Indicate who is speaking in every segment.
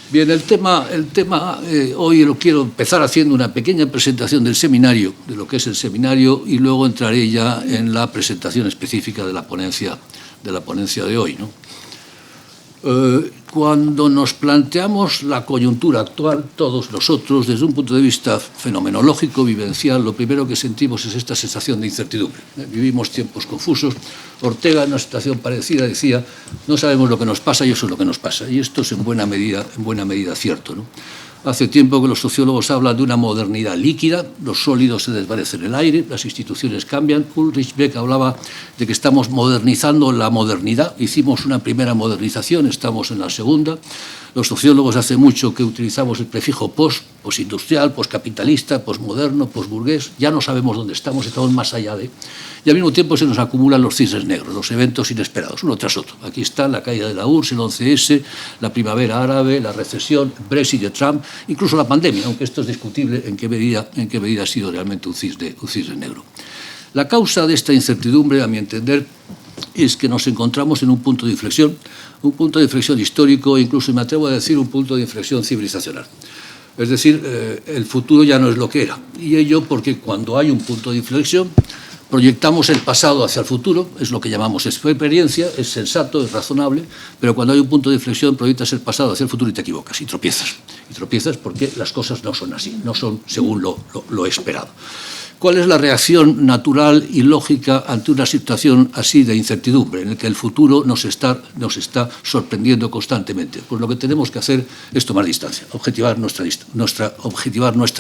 Speaker 1: Bien, el tema hoy lo quiero empezar haciendo una pequeña presentación del seminario, de lo que es el seminario, y luego entraré ya en la presentación específica de la ponencia de hoy, ¿no? Cuando nos planteamos la coyuntura actual, todos nosotros, desde un punto de vista fenomenológico, vivencial, lo primero que sentimos es esta sensación de incertidumbre. Vivimos tiempos confusos. Ortega, en una situación parecida, decía: no sabemos lo que nos pasa y eso es lo que nos pasa. Y esto es en buena medida cierto, ¿no? Hace tiempo que los sociólogos hablan de una modernidad líquida, los sólidos se desvanecen en el aire, las instituciones cambian. Ulrich Beck hablaba de que estamos modernizando la modernidad. Hicimos una primera modernización, estamos en la segunda. Los sociólogos hace mucho que utilizamos el prefijo postindustrial, poscapitalista, posmoderno, posburgués. Ya no sabemos dónde estamos más allá de... Y al mismo tiempo se nos acumulan los cisnes negros, los eventos inesperados, uno tras otro. Aquí está la caída de la URSS, el 11S, la primavera árabe, la recesión, Brexit de Trump, incluso la pandemia, aunque esto es discutible en qué medida ha sido realmente un cisne negro. La causa de esta incertidumbre, a mi entender, es que nos encontramos en un punto de inflexión histórico, incluso me atrevo a decir un punto de inflexión civilizacional. Es decir, el futuro ya no es lo que era. Y ello porque cuando hay un punto de inflexión, proyectamos el pasado hacia el futuro, es lo que llamamos experiencia, es sensato, es razonable, pero cuando hay un punto de inflexión proyectas el pasado hacia el futuro y te equivocas y tropiezas. Y tropiezas porque las cosas no son así, no son según lo esperado. ¿Cuál es la reacción natural y lógica ante una situación así de incertidumbre, en la que el futuro nos está sorprendiendo constantemente? Pues lo que tenemos que hacer es tomar distancia, objetivar nuestra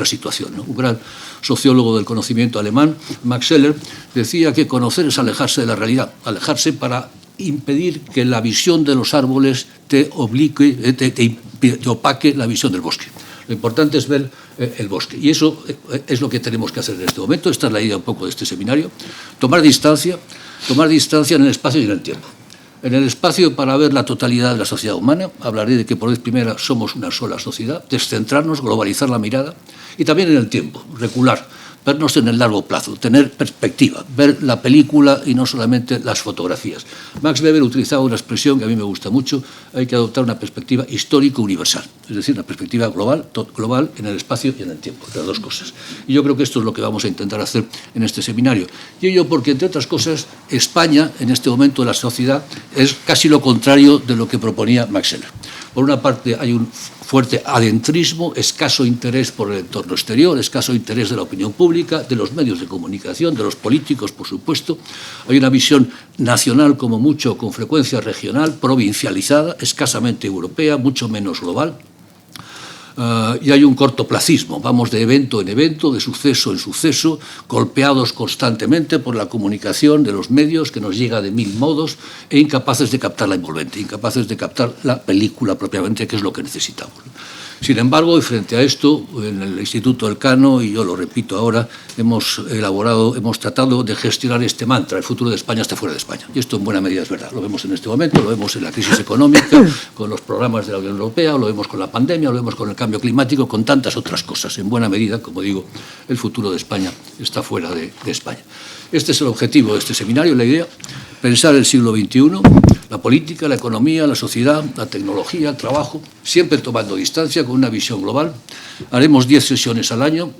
Speaker 1: situación, ¿no? Un gran sociólogo del conocimiento alemán, Max Scheler, decía que conocer es alejarse de la realidad, alejarse para impedir que la visión de los árboles te opaque la visión del bosque. Lo importante es ver el bosque. Y eso es lo que tenemos que hacer en este momento. Esta es la idea un poco de este seminario. Tomar distancia en el espacio y en el tiempo. En el espacio para ver la totalidad de la sociedad humana. Hablaré de que por vez primera somos una sola sociedad. Descentrarnos, globalizar la mirada. Y también en el tiempo, recular. Vernos en el largo plazo, tener perspectiva, ver la película y no solamente las fotografías. Max Weber utilizaba una expresión que a mí me gusta mucho: hay que adoptar una perspectiva histórico-universal, es decir, una perspectiva global en el espacio y en el tiempo, las dos cosas. Y yo creo que esto es lo que vamos a intentar hacer en este seminario. Y ello porque, entre otras cosas, España, en este momento de la sociedad, es casi lo contrario de lo que proponía Max Scheler. Por una parte, hay un fuerte adentrismo, escaso interés por el entorno exterior, escaso interés de la opinión pública, de los medios de comunicación, de los políticos, por supuesto. Hay una visión nacional, como mucho, con frecuencia regional, provincializada, escasamente europea, mucho menos global. Y hay un cortoplacismo, vamos de evento en evento, de suceso en suceso, golpeados constantemente por la comunicación de los medios, que nos llega de mil modos, e incapaces de captar la envolvente, incapaces de captar la película propiamente, que es lo que necesitamos. Sin embargo, y frente a esto, en el Instituto Elcano, y yo lo repito ahora, hemos tratado de gestionar este mantra: el futuro de España está fuera de España. Y esto en buena medida es verdad. Lo vemos en este momento, lo vemos en la crisis económica, con los programas de la Unión Europea, lo vemos con la pandemia, lo vemos con el cambio climático, con tantas otras cosas. En buena medida, como digo, el futuro de España está fuera de España. Este es el objetivo de este seminario, la idea: pensar el siglo XXI, la política, la economía, la sociedad, la tecnología, el trabajo, siempre tomando distancia, con una visión global. Haremos 10 sesiones al año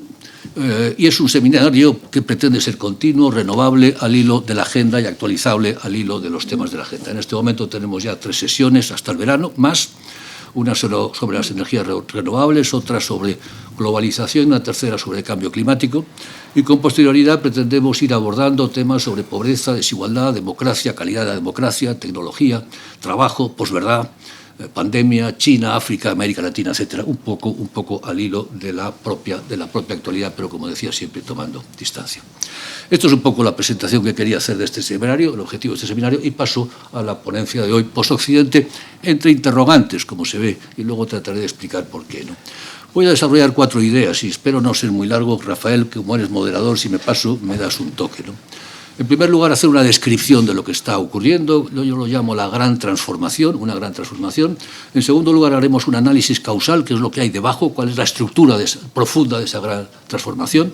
Speaker 1: y es un seminario que pretende ser continuo, renovable, al hilo de la agenda y actualizable al hilo de los temas de la agenda. En este momento tenemos ya 3 sesiones hasta el verano, más una sobre las energías renovables, otra sobre globalización y una tercera sobre el cambio climático. Y con posterioridad pretendemos ir abordando temas sobre pobreza, desigualdad, democracia, calidad de la democracia, tecnología, trabajo, posverdad, pandemia, China, África, América Latina, etcétera, un poco al hilo de la propia actualidad, pero, como decía, siempre tomando distancia. Esto es un poco la presentación que quería hacer de este seminario, el objetivo de este seminario, y paso a la ponencia de hoy, Post-Occidente, entre interrogantes, como se ve, y luego trataré de explicar por qué, ¿no? Voy a desarrollar 4 ideas y espero no ser muy largo. Rafael, que como eres moderador, si me paso, me das un toque, ¿no? En primer lugar, hacer una descripción de lo que está ocurriendo. Yo lo llamo la gran transformación, una gran transformación. En segundo lugar, haremos un análisis causal, que es lo que hay debajo, cuál es la estructura profunda de esa gran transformación.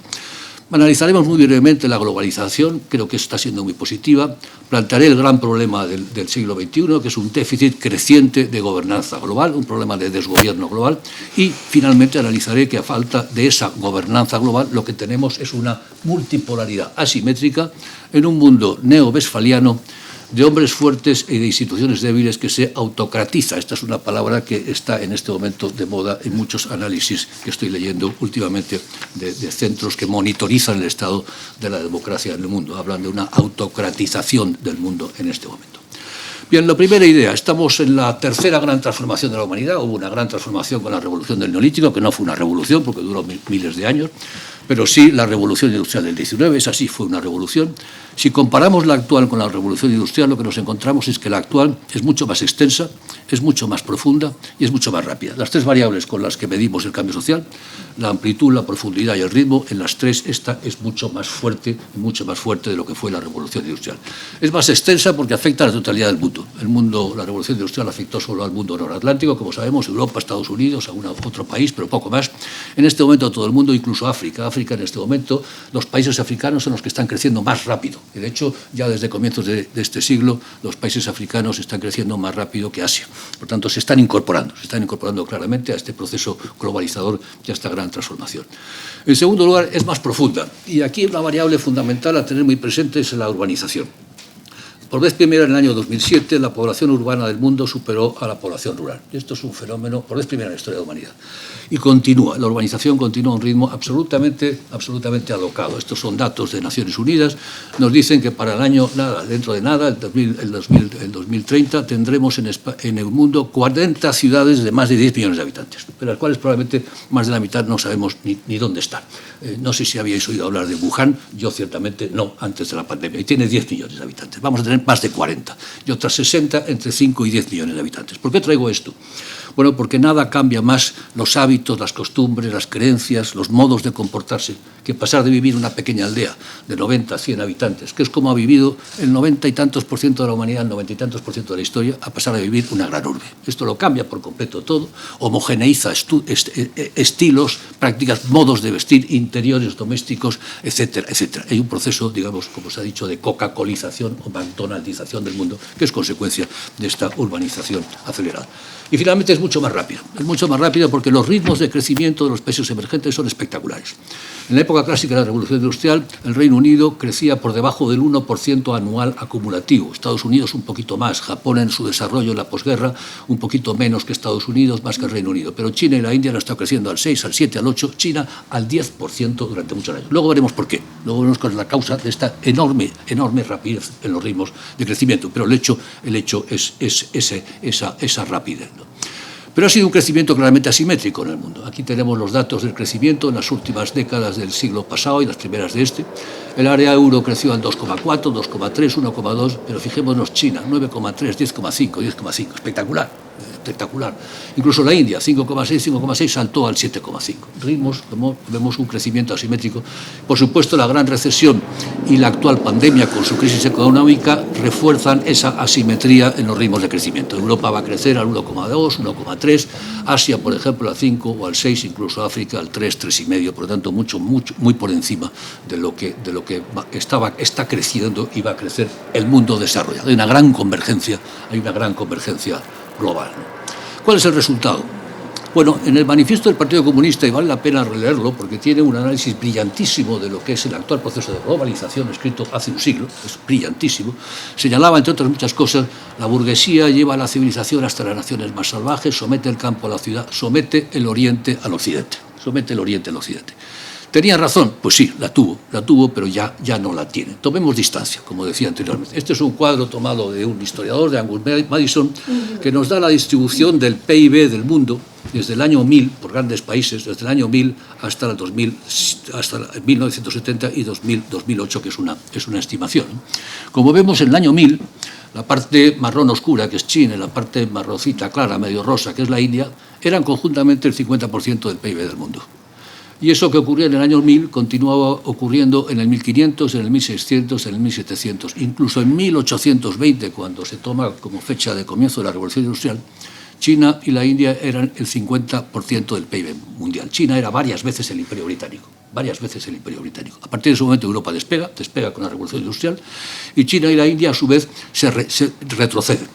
Speaker 1: Analizaremos muy brevemente la globalización, creo que está siendo muy positiva. Plantearé el gran problema del siglo XXI, que es un déficit creciente de gobernanza global, un problema de desgobierno global. Y, finalmente, analizaré que a falta de esa gobernanza global lo que tenemos es una multipolaridad asimétrica en un mundo neo-westfaliano de hombres fuertes y de instituciones débiles que se autocratiza. Esta es una palabra que está en este momento de moda en muchos análisis que estoy leyendo últimamente de centros que monitorizan el estado de la democracia en el mundo. Hablan de una autocratización del mundo en este momento. Bien, la primera idea, estamos en la tercera gran transformación de la humanidad. Hubo una gran transformación con la revolución del Neolítico, que no fue una revolución porque duró miles de años, pero sí la revolución industrial del 19, esa sí fue una revolución. Si comparamos la actual con la revolución industrial, lo que nos encontramos es que la actual es mucho más extensa, es mucho más profunda y es mucho más rápida. Las tres variables con las que medimos el cambio social, la amplitud, la profundidad y el ritmo, en las tres esta es mucho más fuerte de lo que fue la revolución industrial. Es más extensa porque afecta a la totalidad del mundo. La revolución industrial afectó solo al mundo noratlántico, como sabemos, Europa, Estados Unidos, algún otro país, pero poco más. En este momento todo el mundo, incluso África. África en este momento, los países africanos son los que están creciendo más rápido. Y de hecho, ya desde comienzos de este siglo, los países africanos están creciendo más rápido que Asia. Por tanto, se están incorporando claramente a este proceso globalizador y a esta gran transformación. En segundo lugar, es más profunda. Y aquí una variable fundamental a tener muy presente es la urbanización. Por vez primera en el año 2007, la población urbana del mundo superó a la población rural. Esto es un fenómeno, por vez primera en la historia de la humanidad. Y continúa, la urbanización continúa a un ritmo absolutamente alocado. Estos son datos de Naciones Unidas. Nos dicen que para el año, dentro de nada, el 2030, tendremos en el mundo 40 ciudades de más de 10 millones de habitantes, de las cuales probablemente más de la mitad no sabemos ni dónde están. No sé si habíais oído hablar de Wuhan, yo ciertamente no, antes de la pandemia, y tiene 10 millones de habitantes. Vamos a tener más de 40, y otras 60 entre 5 y 10 millones de habitantes. ¿Por qué traigo esto? Bueno, porque nada cambia más los hábitos, las costumbres, las creencias, los modos de comportarse, que pasar de vivir una pequeña aldea de 90 a 100 habitantes, que es como ha vivido el 90 y tantos por ciento de la humanidad, el 90 y tantos por ciento de la historia, a pasar a vivir una gran urbe. Esto lo cambia por completo todo, homogeneiza estilos, prácticas, modos de vestir, interiores, domésticos, etcétera, etcétera. Hay un proceso, digamos, como se ha dicho, de coca-colización o McDonaldización del mundo, que es consecuencia de esta urbanización acelerada. Y finalmente es mucho más rápido porque los ritmos de crecimiento de los países emergentes son espectaculares. En la época clásica de la Revolución Industrial, el Reino Unido crecía por debajo del 1% anual acumulativo. Estados Unidos un poquito más, Japón en su desarrollo en la posguerra un poquito menos que Estados Unidos, más que el Reino Unido. Pero China y la India han estado creciendo al 6, al 7, al 8, China al 10% durante muchos años. Luego veremos por qué. Luego veremos cuál es la causa de esta enorme rapidez en los ritmos de crecimiento. Pero el hecho es esa rapidez, ¿no? Pero ha sido un crecimiento claramente asimétrico en el mundo. Aquí tenemos los datos del crecimiento en las últimas décadas del siglo pasado y las primeras de este. El área euro creció al 2,4, 2,3, 1,2, pero fijémonos China, 9,3, 10,5, 10,5. Espectacular. Incluso la India, 5,6, saltó al 7,5. Ritmos, como vemos, un crecimiento asimétrico. Por supuesto, la gran recesión y la actual pandemia con su crisis económica refuerzan esa asimetría en los ritmos de crecimiento. Europa va a crecer al 1,2, 1,3, Asia, por ejemplo, al 5 o al 6, incluso África al 3, 3,5, por lo tanto, muy por encima de lo que está creciendo y va a crecer el mundo desarrollado. Hay una gran convergencia global, ¿no? ¿Cuál es el resultado? Bueno, en el manifiesto del Partido Comunista, y vale la pena releerlo porque tiene un análisis brillantísimo de lo que es el actual proceso de globalización, escrito hace un siglo, es brillantísimo, señalaba, entre otras muchas cosas, la burguesía lleva a la civilización hasta las naciones más salvajes, somete el campo a la ciudad, somete el oriente al occidente. ¿Tenía razón? Pues sí, la tuvo, pero ya no la tiene. Tomemos distancia, como decía anteriormente. Este es un cuadro tomado de un historiador, de Angus Madison, que nos da la distribución del PIB del mundo desde el año 1000, por grandes países, desde el año 1000 hasta el 2000, hasta 1970 y 2008, que es una estimación. Como vemos, en el año 1000, la parte marrón oscura, que es China, y la parte marroncita clara, medio rosa, que es la India, eran conjuntamente el 50% del PIB del mundo. Y eso que ocurría en el año 1000 continuaba ocurriendo en el 1500, en el 1600, en el 1700. Incluso en 1820, cuando se toma como fecha de comienzo de la Revolución Industrial, China y la India eran el 50% del PIB mundial. China era varias veces el Imperio Británico. varias veces el Imperio Británico. A partir de ese momento Europa despega con la Revolución Industrial, y China y la India a su vez se retroceden.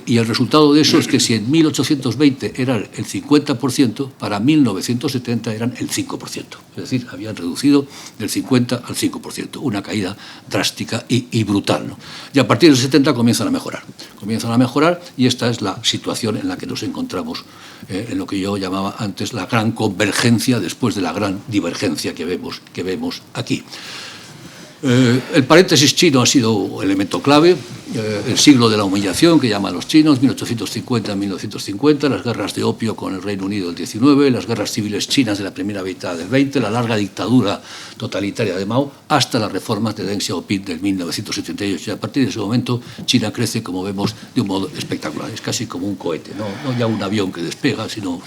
Speaker 1: Y el resultado de eso es que si en 1820 eran el 50%, para 1970 eran el 5%. Es decir, habían reducido del 50 al 5%, una caída drástica y brutal, ¿no? Y a partir del 70 comienzan a mejorar, y esta es la situación en la que nos encontramos, en lo que yo llamaba antes la gran convergencia después de la gran divergencia que vemos aquí. El paréntesis chino ha sido elemento clave, el siglo de la humillación que llaman los chinos, 1850-1950, las guerras de opio con el Reino Unido del 19, las guerras civiles chinas de la primera mitad del 20, la larga dictadura totalitaria de Mao, hasta las reformas de Deng Xiaoping del 1978. Y a partir de ese momento China crece, como vemos, de un modo espectacular. Es casi como un cohete, no ya un avión que despega, sino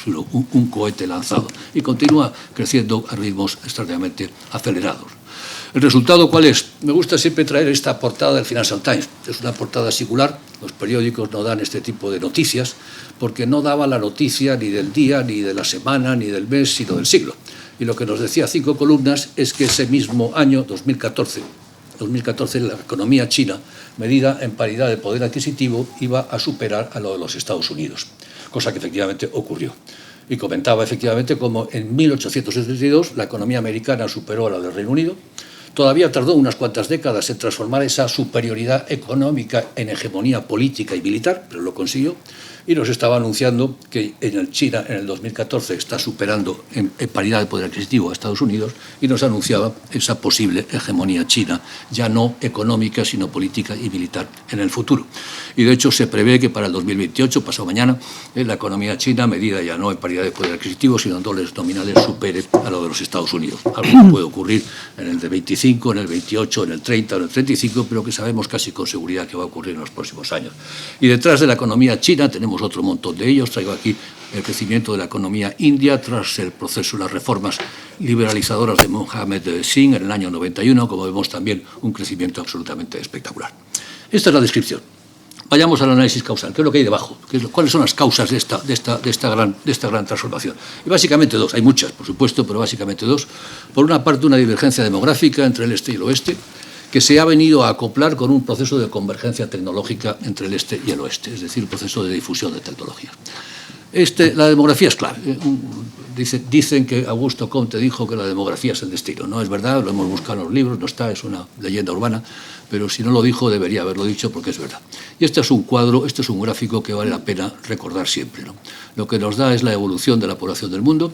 Speaker 1: un cohete lanzado. Y continúa creciendo a ritmos extraordinariamente acelerados. ¿El resultado cuál es? Me gusta siempre traer esta portada del Financial Times. Es una portada singular. Los periódicos no dan este tipo de noticias porque no daba la noticia ni del día, ni de la semana, ni del mes, sino del siglo. Y lo que nos decía 5 columnas es que ese mismo año, 2014, la economía china, medida en paridad de poder adquisitivo, iba a superar a lo de los Estados Unidos, cosa que efectivamente ocurrió. Y comentaba efectivamente cómo en 1872 la economía americana superó a la del Reino Unido. Todavía tardó unas cuantas décadas en transformar esa superioridad económica en hegemonía política y militar, pero lo consiguió. Y nos estaba anunciando que en China en el 2014 está superando en paridad de poder adquisitivo a Estados Unidos, y nos anunciaba esa posible hegemonía china, ya no económica, sino política y militar en el futuro. Y de hecho se prevé que para el 2028, pasado mañana, la economía china, medida ya no en paridad de poder adquisitivo, sino en dólares nominales, supere a lo de los Estados Unidos. Algo que puede ocurrir en el de 25, en el 28, en el 30 o en el 35, pero que sabemos casi con seguridad que va a ocurrir en los próximos años. Y detrás de la economía china tenemos otro montón de ellos. Traigo aquí el crecimiento de la economía india tras el proceso de las reformas liberalizadoras de Mohammed Singh en el año 91, como vemos también un crecimiento absolutamente espectacular. Esta es la descripción. Vayamos al análisis causal. ¿Qué es lo que hay debajo? ¿Cuáles son las causas de esta gran transformación? Y básicamente dos. Hay muchas, por supuesto, pero básicamente dos. Por una parte, una divergencia demográfica entre el este y el oeste, que se ha venido a acoplar con un proceso de convergencia tecnológica entre el este y el oeste, es decir, un proceso de difusión de tecnologías. La demografía es clave. Dicen que Augusto Comte dijo que la demografía es el destino. No es verdad, lo hemos buscado en los libros, no está, es una leyenda urbana, pero si no lo dijo debería haberlo dicho porque es verdad. Y este es un cuadro, este es un gráfico que vale la pena recordar siempre, ¿no? Lo que nos da es la evolución de la población del mundo,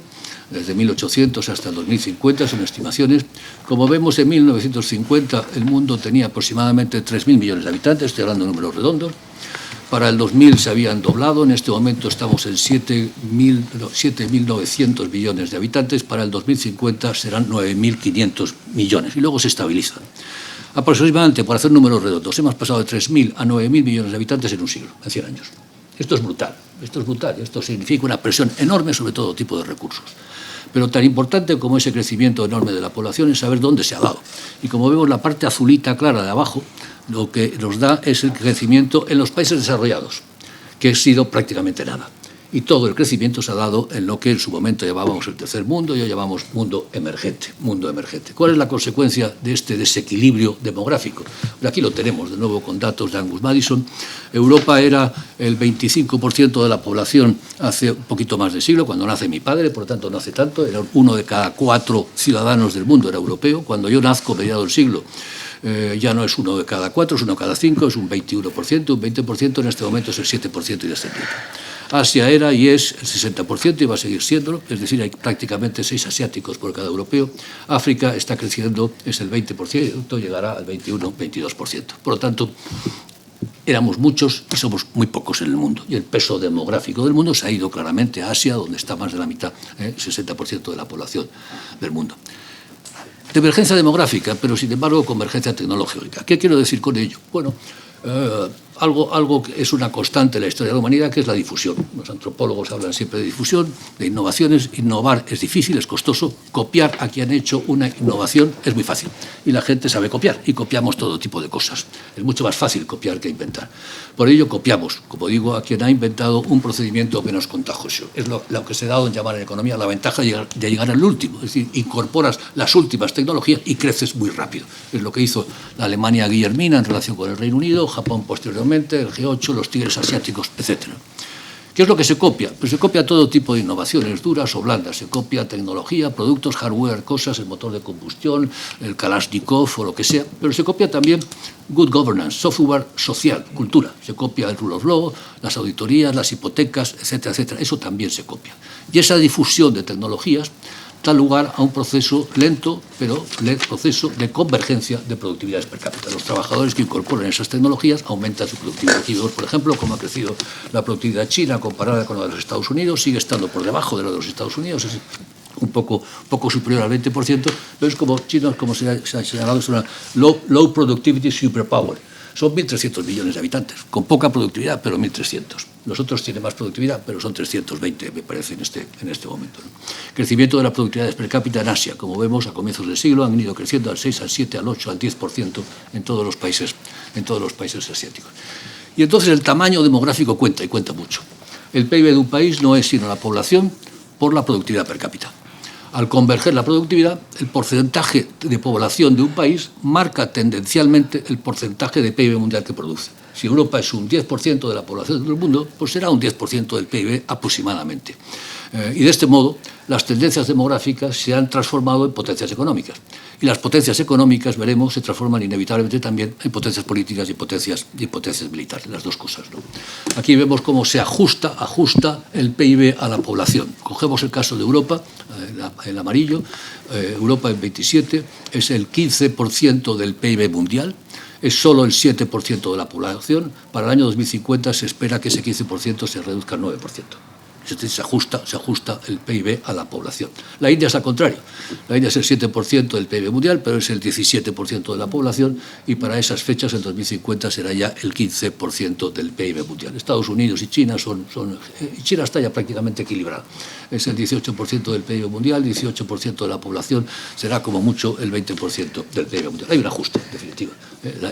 Speaker 1: desde 1800 hasta el 2050, son estimaciones. Como vemos, en 1950 el mundo tenía aproximadamente 3.000 millones de habitantes, estoy hablando de números redondos. Para el 2000 se habían doblado, en este momento estamos en 7.900 millones de habitantes, para el 2050 serán 9.500 millones y luego se estabilizan. Aproximadamente, por hacer números redondos, hemos pasado de 3.000 a 9.000 millones de habitantes en un siglo, en 100 años. Esto es brutal, esto significa una presión enorme sobre todo tipo de recursos. Pero tan importante como ese crecimiento enorme de la población es saber dónde se ha dado. Y como vemos, la parte azulita clara de abajo, lo que nos da es el crecimiento en los países desarrollados, que ha sido prácticamente nada. Y todo el crecimiento se ha dado en lo que en su momento llamábamos el tercer mundo y hoy llamamos mundo emergente. ¿Cuál es la consecuencia de este desequilibrio demográfico? Aquí lo tenemos de nuevo con datos de Angus Maddison. Europa era el 25% de la población hace un poquito más de siglo, cuando nace mi padre, por lo tanto no hace tanto, era 1 de cada 4 ciudadanos del mundo era europeo. Cuando yo nazco, mediado del siglo, ya no es 1 de cada 4, es 1 de cada 5, es un 21%, un 20%, en este momento es el 7% y descendiente. Asia era y es el 60% y va a seguir siéndolo, es decir, hay prácticamente 6 asiáticos por cada europeo. África está creciendo, es el 20%, llegará al 21-22%. Por lo tanto, éramos muchos y somos muy pocos en el mundo. Y el peso demográfico del mundo se ha ido claramente a Asia, donde está más de la mitad, el 60% de la población del mundo. Divergencia demográfica, pero sin embargo convergencia tecnológica. ¿Qué quiero decir con ello? Bueno, algo que es una constante en la historia de la humanidad, que es la difusión. Los antropólogos hablan siempre de difusión, de innovaciones. Innovar es difícil, es costoso. Copiar a quien ha hecho una innovación es muy fácil. Y la gente sabe copiar, y copiamos todo tipo de cosas. Es mucho más fácil copiar que inventar. Por ello copiamos, como digo, a quien ha inventado un procedimiento menos contagioso. Es lo que se ha dado en llamar en economía la ventaja de llegar al último. Es decir, incorporas las últimas tecnologías y creces muy rápido. Es lo que hizo la Alemania guillermina en relación con el Reino Unido, Japón posteriormente, el G8, los tigres asiáticos, etc. ¿Qué es lo que se copia? Pues se copia todo tipo de innovaciones, duras o blandas. Se copia tecnología, productos, hardware, cosas, el motor de combustión, el Kalashnikov o lo que sea. Pero se copia también good governance, software social, cultura. Se copia el rule of law, las auditorías, las hipotecas, etcétera, etcétera. Eso también se copia. Y esa difusión de tecnologías da lugar a un proceso lento, pero proceso de convergencia de productividades per cápita. Los trabajadores que incorporan esas tecnologías aumentan su productividad. Aquí vemos, por ejemplo, cómo ha crecido la productividad china comparada con la de los Estados Unidos. Sigue estando por debajo de la de los Estados Unidos, es un poco superior al 20%, pero es como China, como se ha señalado, es una low productivity superpower. Son 1.300 millones de habitantes, con poca productividad, pero 1.300. Los otros tienen más productividad, pero son 320, me parece, en este momento, ¿no? Crecimiento de la productividad per cápita en Asia, como vemos, a comienzos del siglo han ido creciendo al 6, al 7, al 8, al 10% en todos los países asiáticos. Y entonces el tamaño demográfico cuenta, y cuenta mucho. El PIB de un país no es sino la población por la productividad per cápita. Al converger la productividad, el porcentaje de población de un país marca tendencialmente el porcentaje de PIB mundial que produce. Si Europa es un 10% de la población del mundo, pues será un 10% del PIB aproximadamente. Y de este modo, las tendencias demográficas se han transformado en potencias económicas. Y las potencias económicas, veremos, se transforman inevitablemente también en potencias políticas y potencias militares, las dos cosas, ¿no? Aquí vemos cómo se ajusta el PIB a la población. Cogemos el caso de Europa, el amarillo. Europa en 27 es el 15% del PIB mundial. Es solo el 7% de la población. Para el año 2050 se espera que ese 15% se reduzca al 9%. Se ajusta el PIB a la población. La India es al contrario. La India es el 7% del PIB mundial, pero es el 17% de la población, y para esas fechas, en 2050, será ya el 15% del PIB mundial. Estados Unidos y China China está ya prácticamente equilibrada. Es el 18% del PIB mundial, 18% de la población, será como mucho el 20% del PIB mundial. Hay un ajuste, en definitiva.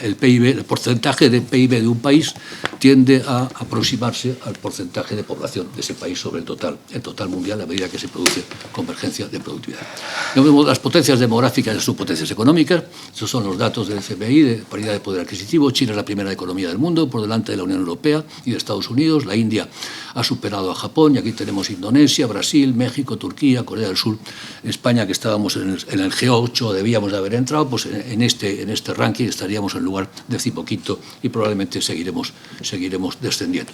Speaker 1: El PIB, el porcentaje de PIB de un país tiende a aproximarse al porcentaje de población de ese país sobre el total mundial, a medida que se produce convergencia de productividad. Vemos las potencias demográficas y sus potencias económicas. Estos son los datos del FMI de paridad de poder adquisitivo. China es la primera economía del mundo, por delante de la Unión Europea y de Estados Unidos. La India ha superado a Japón, y aquí tenemos Indonesia, Brasil, México, Turquía, Corea del Sur, España, que estábamos en el G8, debíamos de haber entrado, pues en este ranking estaríamos en lugar 15º y probablemente seguiremos descendiendo.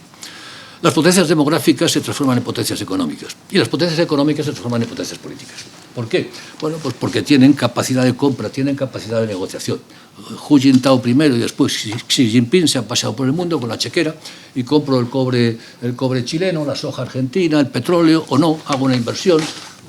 Speaker 1: Las potencias demográficas se transforman en potencias económicas, y las potencias económicas se transforman en potencias políticas. ¿Por qué? Bueno, pues porque tienen capacidad de compra, tienen capacidad de negociación. Hu Jintao primero y después Xi Jinping se han paseado por el mundo con la chequera y compro el cobre chileno, la soja argentina, el petróleo, o no, hago una inversión,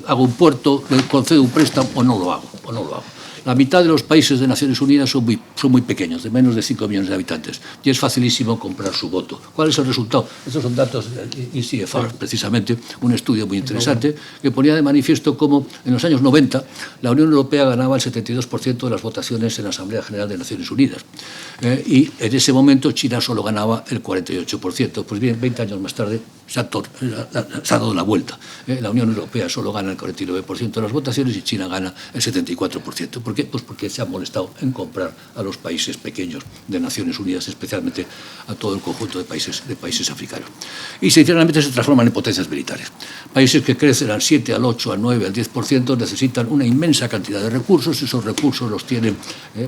Speaker 1: hago un puerto, concedo un préstamo, o no lo hago. La mitad de los países de Naciones Unidas son muy pequeños, de menos de 5 millones de habitantes, y es facilísimo comprar su voto. ¿Cuál es el resultado? Estos son datos del ICFR, precisamente, un estudio muy interesante, que ponía de manifiesto cómo en los años 90 la Unión Europea ganaba el 72% de las votaciones en la Asamblea General de Naciones Unidas. Y en ese momento China solo ganaba el 48%. Pues bien, 20 años más tarde se ha dado la vuelta. La Unión Europea solo gana el 49% de las votaciones y China gana el 74%. ¿Por qué? Pues porque se ha molestado en comprar a los países pequeños de Naciones Unidas, especialmente a todo el conjunto de países africanos. Y sinceramente se transforman en potencias militares. Países que crecen al 7, al 8, al 9, al 10% necesitan una inmensa cantidad de recursos. Esos recursos los tienen,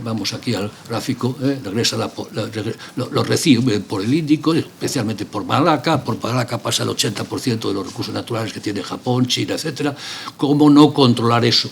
Speaker 1: vamos aquí al gráfico, los reciben por el Índico, especialmente por Malaca. Por Malaca pasa el 80% de los recursos naturales que tiene Japón, China, etcétera. ¿Cómo no controlar eso?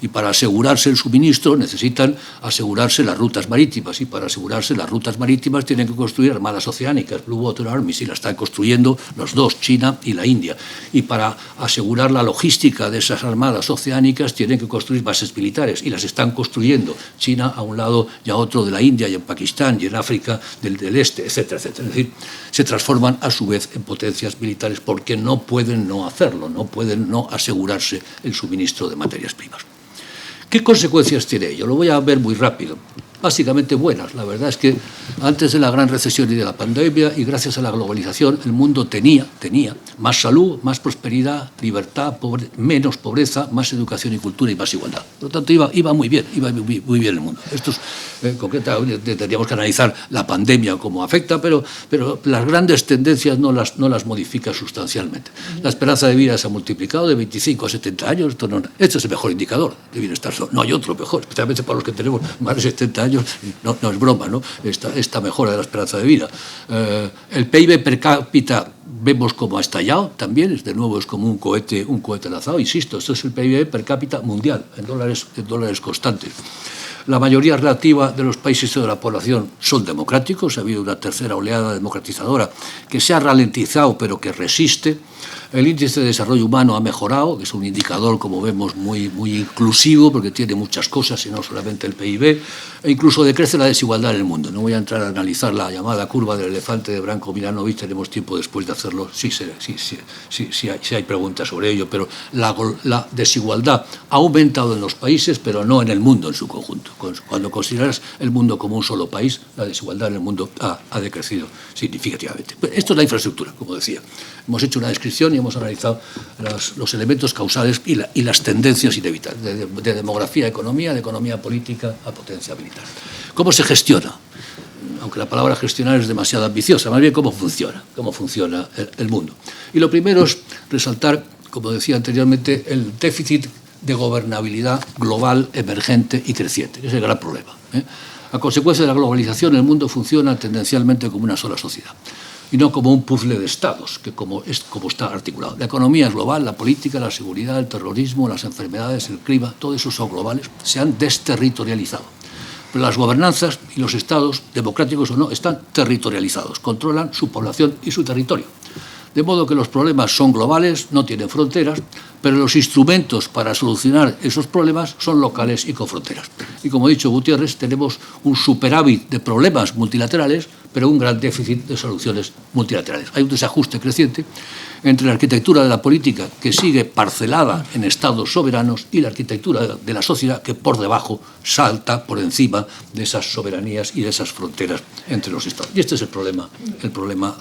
Speaker 1: Y para asegurarse el suministro necesitan asegurarse las rutas marítimas, y para asegurarse las rutas marítimas tienen que construir armadas oceánicas, Blue Water Armies, y la están construyendo los dos, China y la India. Y para asegurar la logística de esas armadas oceánicas tienen que construir bases militares, y las están construyendo China a un lado y a otro de la India, y en Pakistán y en África del Este, etcétera, etcétera. Es decir, se transforman a su vez en potencias militares porque no pueden no hacerlo, no pueden no asegurarse el suministro de materias primas. ¿Qué consecuencias tiene ello? Lo voy a ver muy rápido. Básicamente buenas. La verdad es que antes de la gran recesión y de la pandemia, y gracias a la globalización, el mundo tenía más salud, más prosperidad, libertad, menos pobreza, más educación y cultura y más igualdad. Por lo tanto, iba muy bien, muy bien el mundo. Esto concretamente tendríamos que analizar la pandemia cómo afecta, pero las grandes tendencias no las modifica sustancialmente. La esperanza de vida se ha multiplicado de 25 a 70 años. Este es el mejor indicador de bienestar. No hay otro mejor, especialmente para los que tenemos más de 70 años. No es broma, ¿no? Esta mejora de la esperanza de vida. El PIB per cápita vemos cómo ha estallado también, de nuevo es como un cohete lanzado, insisto, esto es el PIB per cápita mundial, en dólares constantes. La mayoría relativa de los países de la población son democráticos, ha habido una tercera oleada democratizadora que se ha ralentizado pero que resiste. El índice de desarrollo humano ha mejorado, que es un indicador, como vemos, muy inclusivo, porque tiene muchas cosas y no solamente el PIB, e incluso decrece la desigualdad en el mundo. No voy a entrar a analizar la llamada curva del elefante de Branko Milanovic, tenemos tiempo después de hacerlo, sí hay preguntas sobre ello, pero la desigualdad ha aumentado en los países, pero no en el mundo en su conjunto. Cuando consideras el mundo como un solo país, la desigualdad en el mundo ha decrecido significativamente. Esto es la infraestructura, como decía. Hemos hecho una descripción y hemos analizado los elementos causales y las tendencias inevitables de demografía a economía, de economía política a potencia militar. ¿Cómo se gestiona? Aunque la palabra gestionar es demasiado ambiciosa, más bien cómo funciona el mundo. Y lo primero es resaltar, como decía anteriormente, el déficit de gobernabilidad global, emergente y creciente, que es el gran problema. A consecuencia de la globalización, el mundo funciona tendencialmente como una sola sociedad, y no como un puzzle de estados, que como está articulado. La economía es global, la política, la seguridad, el terrorismo, las enfermedades, el clima, todo eso son globales, se han desterritorializado. Pero las gobernanzas y los estados, democráticos o no, están territorializados, controlan su población y su territorio. De modo que los problemas son globales, no tienen fronteras, pero los instrumentos para solucionar esos problemas son locales y con fronteras. Y como ha dicho Gutiérrez, tenemos un superávit de problemas multilaterales, pero un gran déficit de soluciones multilaterales. Hay un desajuste creciente entre la arquitectura de la política, que sigue parcelada en estados soberanos, y la arquitectura de la sociedad, que por debajo salta por encima de esas soberanías y de esas fronteras entre los estados. Y este es el problema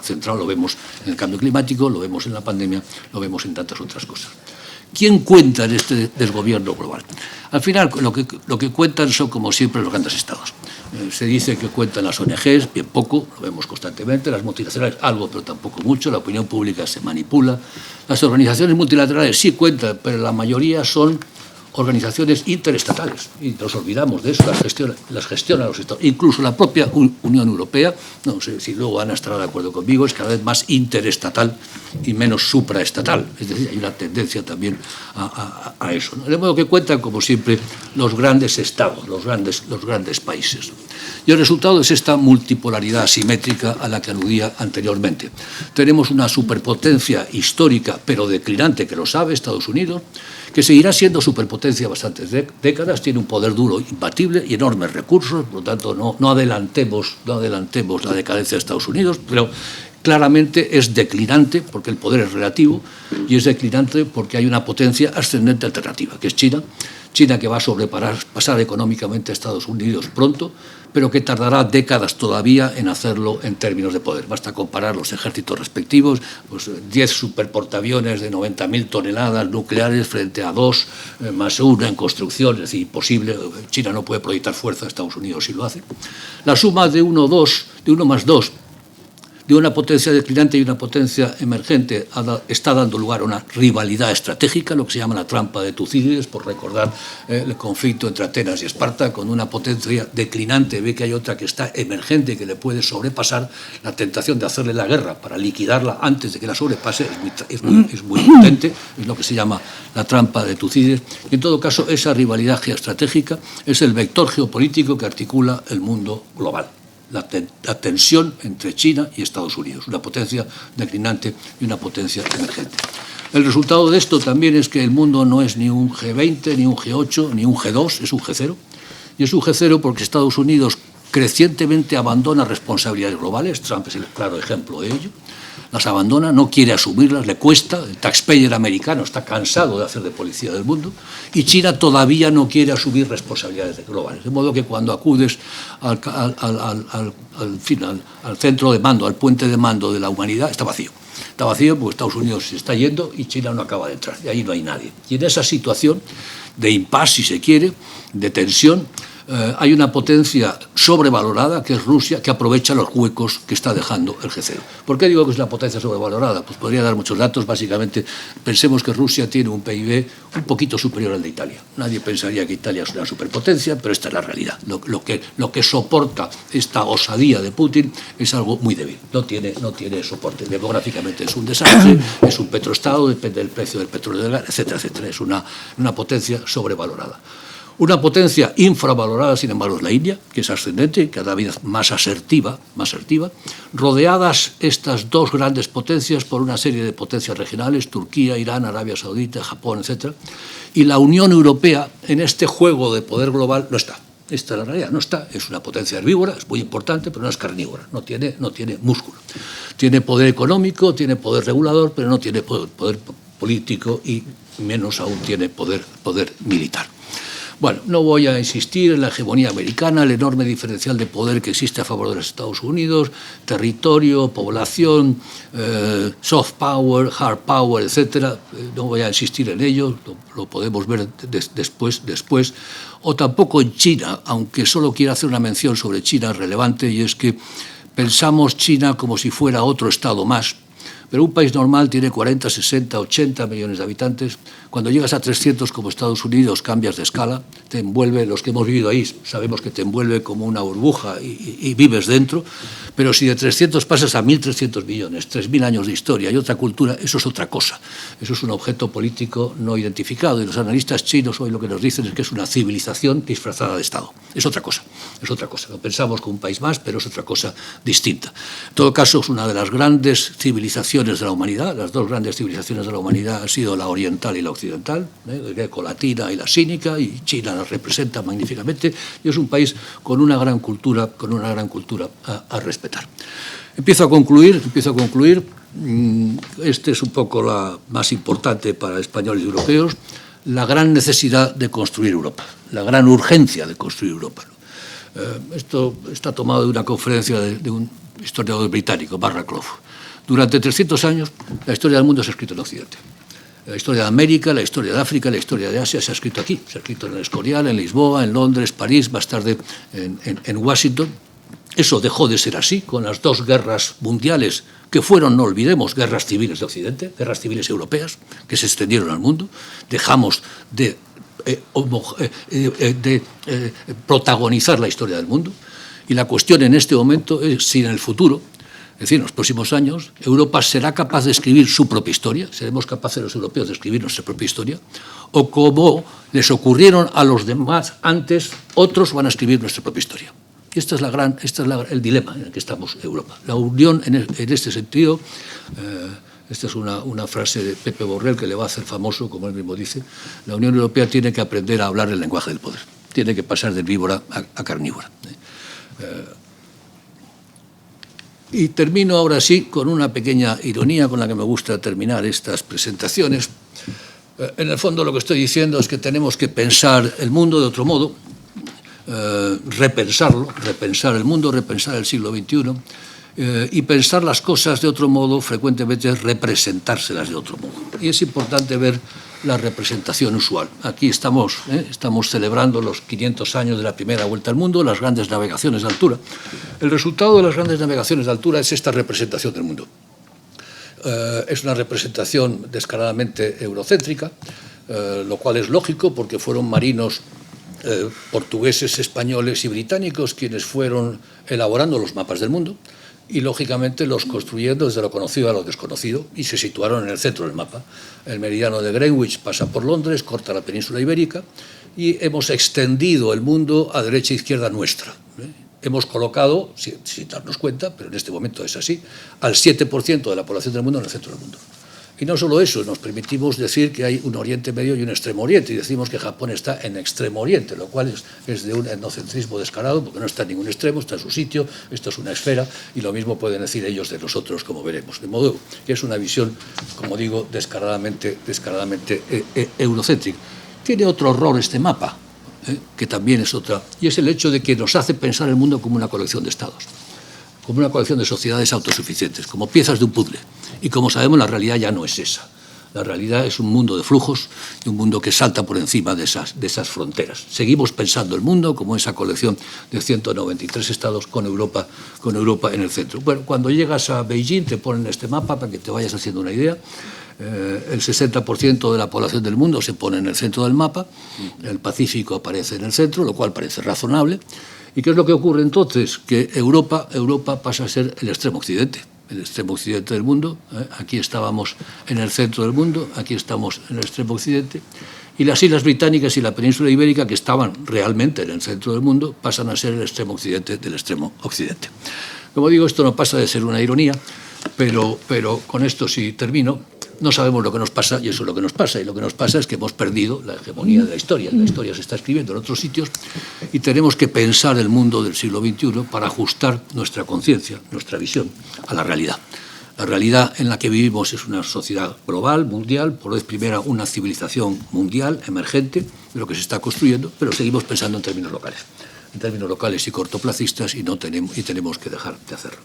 Speaker 1: central. Lo vemos en el cambio climático, lo vemos en la pandemia, lo vemos en tantas otras cosas. ¿Quién cuenta en este desgobierno global? Al final, lo que cuentan son, como siempre, los grandes estados. Se dice que cuentan las ONGs, bien poco, lo vemos constantemente, las multinacionales algo, pero tampoco mucho, la opinión pública se manipula. Las organizaciones multilaterales sí cuentan, pero la mayoría son organizaciones interestatales, y nos olvidamos de eso, las gestionan los estados. Incluso la propia Unión Europea, no sé si luego van a estar de acuerdo conmigo, es cada vez más interestatal y menos supraestatal. Es decir, hay una tendencia también a eso, ¿no? De modo que cuentan, como siempre, los grandes estados, los grandes países. Y el resultado es esta multipolaridad asimétrica a la que aludía anteriormente. Tenemos una superpotencia histórica, pero declinante, que lo sabe, Estados Unidos, que seguirá siendo superpotencia bastantes décadas, tiene un poder duro imbatible y enormes recursos, por lo tanto no adelantemos la decadencia de Estados Unidos, pero claramente es declinante porque el poder es relativo, y es declinante porque hay una potencia ascendente alternativa, que es China, que va a sobrepasar económicamente a Estados Unidos pronto, pero que tardará décadas todavía en hacerlo en términos de poder. Basta comparar los ejércitos respectivos, pues 10 superportaaviones de 90.000 toneladas nucleares frente a 2 más 1 en construcción, es decir, imposible. China no puede proyectar fuerza, Estados Unidos sí lo hace. La suma de 1 más 2 de una potencia declinante y una potencia emergente está dando lugar a una rivalidad estratégica, lo que se llama la trampa de Tucídides, por recordar el conflicto entre Atenas y Esparta. Cuando una potencia declinante ve que hay otra que está emergente, que le puede sobrepasar, la tentación de hacerle la guerra para liquidarla antes de que la sobrepase es muy potente, es lo que se llama la trampa de Tucídides. En todo caso, esa rivalidad geoestratégica es el vector geopolítico que articula el mundo global. La tensión entre China y Estados Unidos, una potencia declinante y una potencia emergente. El resultado de esto también es que el mundo no es ni un G20, ni un G8, ni un G2, es un G0. Y es un G0 porque Estados Unidos crecientemente abandona responsabilidades globales. Trump es el claro ejemplo de ello. Las abandona, no quiere asumirlas, le cuesta. El taxpayer americano está cansado de hacer de policía del mundo, y China todavía no quiere asumir responsabilidades globales. De modo que cuando acudes al centro de mando, al puente de mando de la humanidad, está vacío. Está vacío porque Estados Unidos se está yendo y China no acaba de entrar. Y ahí no hay nadie. Y en esa situación de impasse, si se quiere, de tensión, hay una potencia sobrevalorada, que es Rusia, que aprovecha los huecos que está dejando el G0. ¿Por qué digo que es una potencia sobrevalorada? Pues podría dar muchos datos. Básicamente, pensemos que Rusia tiene un PIB un poquito superior al de Italia. Nadie pensaría que Italia es una superpotencia, pero esta es la realidad. Lo que soporta esta osadía de Putin es algo muy débil. No tiene soporte. Demográficamente es un desastre, es un petroestado, depende del precio del petróleo, etcétera, etcétera. Es una potencia sobrevalorada. Una potencia infravalorada, sin embargo, es la India, que es ascendente, cada vez más asertiva, rodeadas estas dos grandes potencias por una serie de potencias regionales, Turquía, Irán, Arabia Saudita, Japón, etc. Y la Unión Europea, en este juego de poder global, no está. Esta es la realidad, no está. Es una potencia herbívora, es muy importante, pero no es carnívora, no tiene músculo. Tiene poder económico, tiene poder regulador, pero no tiene poder político y menos aún tiene poder militar. Bueno, no voy a insistir en la hegemonía americana, el enorme diferencial de poder que existe a favor de los Estados Unidos, territorio, población, soft power, hard power, etc. No voy a insistir en ello, lo podemos ver después. O tampoco en China, aunque solo quiero hacer una mención sobre China relevante, y es que pensamos China como si fuera otro estado más. Pero un país normal tiene 40, 60, 80 millones de habitantes. Cuando llegas a 300 como Estados Unidos, cambias de escala, te envuelve, los que hemos vivido ahí sabemos que te envuelve como una burbuja y vives dentro. Pero si de 300 pasas a 1.300 millones, 3.000 años de historia y otra cultura, eso es otra cosa. Eso es un objeto político no identificado. Y los analistas chinos hoy lo que nos dicen es que es una civilización disfrazada de Estado. Es otra cosa, es otra cosa. Lo pensamos como un país más, pero es otra cosa distinta. En todo caso, es una de las grandes civilizaciones de la humanidad. Las dos grandes civilizaciones de la humanidad han sido la oriental y la occidental, la greco-latina y la sínica, y China la representa magníficamente, y es un país con una gran cultura a respetar. Empiezo a concluir. Este es un poco la más importante para españoles y europeos, la gran necesidad de construir Europa, la gran urgencia de construir Europa. Esto está tomado de una conferencia de un historiador británico, Barraclough. Durante 300 años, la historia del mundo se ha escrito en Occidente. La historia de América, la historia de África, la historia de Asia se ha escrito aquí. Se ha escrito en el Escorial, en Lisboa, en Londres, París, más tarde en Washington. Eso dejó de ser así con las dos guerras mundiales que fueron, no olvidemos, guerras civiles de Occidente, guerras civiles europeas que se extendieron al mundo. Dejamos de protagonizar la historia del mundo. Y la cuestión en este momento es si en el futuro, es decir, en los próximos años, Europa será capaz de escribir su propia historia, seremos capaces los europeos de escribir nuestra propia historia, o como les ocurrieron a los demás antes, otros van a escribir nuestra propia historia. Y este es el dilema en el que estamos Europa. La unión en este sentido, esta es una frase de Pepe Borrell que le va a hacer famoso, como él mismo dice, la Unión Europea tiene que aprender a hablar el lenguaje del poder, tiene que pasar de herbívora a carnívora. Y termino ahora sí con una pequeña ironía con la que me gusta terminar estas presentaciones. En el fondo lo que estoy diciendo es que tenemos que pensar el mundo de otro modo, repensar el mundo, repensar el siglo XXI, y pensar las cosas de otro modo, frecuentemente representárselas de otro modo. Y es importante ver la representación usual. Aquí estamos celebrando los 500 años de la primera vuelta al mundo, las grandes navegaciones de altura. El resultado de las grandes navegaciones de altura es esta representación del mundo. Es una representación descaradamente eurocéntrica, lo cual es lógico porque fueron marinos portugueses, españoles y británicos quienes fueron elaborando los mapas del mundo y, lógicamente, los construyendo desde lo conocido a lo desconocido y se situaron en el centro del mapa. El meridiano de Greenwich pasa por Londres, corta la península ibérica y hemos extendido el mundo a derecha e izquierda nuestra. Hemos colocado, sin darnos cuenta, pero en este momento es así, al 7% de la población del mundo en el centro del mundo. Y no solo eso, nos permitimos decir que hay un Oriente Medio y un Extremo Oriente, y decimos que Japón está en Extremo Oriente, lo cual es de un etnocentrismo descarado, porque no está en ningún extremo, está en su sitio, esto es una esfera, y lo mismo pueden decir ellos de nosotros, como veremos. De modo que es una visión, como digo, descaradamente eurocéntrica. Tiene otro horror este mapa, que también es otra, y es el hecho de que nos hace pensar el mundo como una colección de estados, como una colección de sociedades autosuficientes, como piezas de un puzzle. Y como sabemos, la realidad ya no es esa. La realidad es un mundo de flujos y un mundo que salta por encima de esas fronteras. Seguimos pensando el mundo como esa colección de 193 estados con Europa en el centro. Bueno, cuando llegas a Beijing te ponen este mapa para que te vayas haciendo una idea. El 60% de la población del mundo se pone en el centro del mapa, el Pacífico aparece en el centro, lo cual parece razonable. ¿Y qué es lo que ocurre entonces? Que Europa pasa a ser el extremo occidente del mundo. Aquí estábamos en el centro del mundo, aquí estamos en el extremo occidente, y las Islas Británicas y la península ibérica, que estaban realmente en el centro del mundo, pasan a ser el extremo occidente del extremo occidente. Como digo, esto no pasa de ser una ironía, pero con esto sí termino. No sabemos lo que nos pasa y eso es lo que nos pasa. Y lo que nos pasa es que hemos perdido la hegemonía de la historia. La historia se está escribiendo en otros sitios y tenemos que pensar el mundo del siglo XXI para ajustar nuestra conciencia, nuestra visión a la realidad. La realidad en la que vivimos es una sociedad global, mundial, por vez primera una civilización mundial, emergente, de lo que se está construyendo, pero seguimos pensando en términos locales y cortoplacistas y tenemos que dejar de hacerlo.